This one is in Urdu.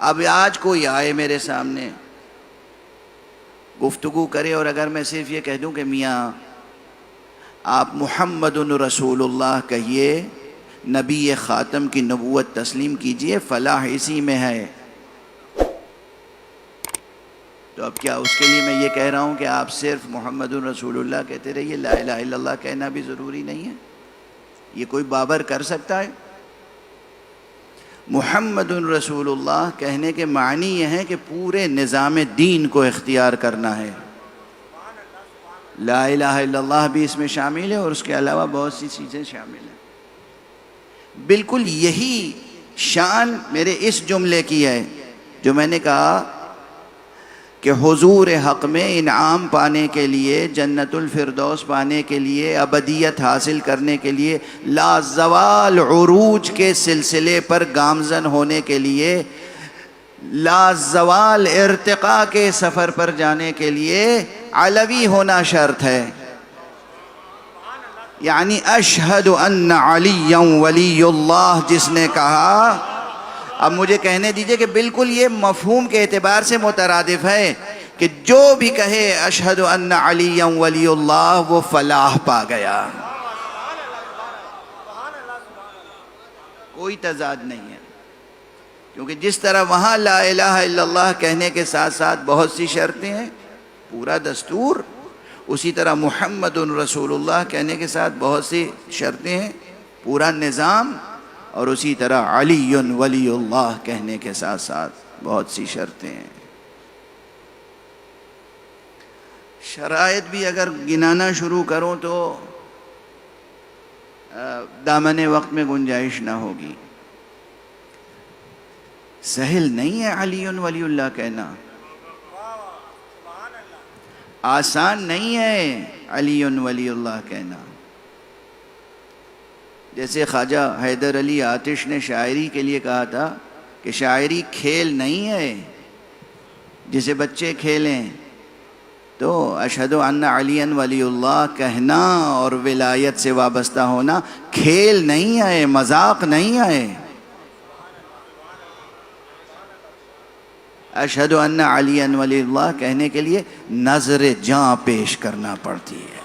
اب آج کوئی آئے میرے سامنے گفتگو کرے اور اگر میں صرف یہ کہہ دوں کہ میاں آپ محمد رسول اللہ کہیے، نبی خاتم کی نبوت تسلیم کیجئے، فلاح اسی میں ہے، تو اب کیا اس کے لیے میں یہ کہہ رہا ہوں کہ آپ صرف محمد رسول اللہ کہتے رہیے، لا الہ الا اللہ کہنا بھی ضروری نہیں ہے؟ یہ کوئی بابر کر سکتا ہے؟ محمد رسول اللہ کہنے کے معنی یہ ہے کہ پورے نظام دین کو اختیار کرنا ہے۔ لا الہ الا اللہ بھی اس میں شامل ہے اور اس کے علاوہ بہت سی چیزیں شامل ہیں۔ بالکل یہی شان میرے اس جملے کی ہے جو میں نے کہا کہ حضور حق میں انعام پانے کے لیے، جنت الفردوس پانے کے لیے، ابدیت حاصل کرنے کے لیے، لا زوال عروج کے سلسلے پر گامزن ہونے کے لیے، لا زوال ارتقاء کے سفر پر جانے کے لیے علوی ہونا شرط ہے۔ یعنی اشہد ان علی ولی اللہ جس نے کہا، اب مجھے کہنے دیجئے کہ بالکل یہ مفہوم کے اعتبار سے مترادف ہے کہ جو بھی کہے اشہد ان علی ولی اللہ وہ فلاح پا گیا، کوئی تضاد نہیں ہے، کیونکہ جس طرح وہاں لا الہ الا اللہ کہنے کے ساتھ ساتھ بہت سی شرطیں ہیں، پورا دستور، اسی طرح محمد رسول اللہ کہنے کے ساتھ بہت سی شرطیں ہیں، پورا نظام، اور اسی طرح علی ولی اللہ کہنے کے ساتھ ساتھ بہت سی شرطیں ہیں۔ شرائط بھی اگر گنانا شروع کروں تو دامن وقت میں گنجائش نہ ہوگی۔ سہل نہیں ہے علی ولی اللہ کہنا، آسان نہیں ہے علی ولی اللہ کہنا۔ جیسے خواجہ حیدر علی آتش نے شاعری کے لیے کہا تھا کہ شاعری کھیل نہیں ہے جسے بچے کھیلیں، تو اشہد ان علی ولی اللہ کہنا اور ولایت سے وابستہ ہونا کھیل نہیں ہے، مذاق نہیں ہے۔ اشہد ان علی ولی اللہ کہنے کے لیے نظر جاں پیش کرنا پڑتی ہے۔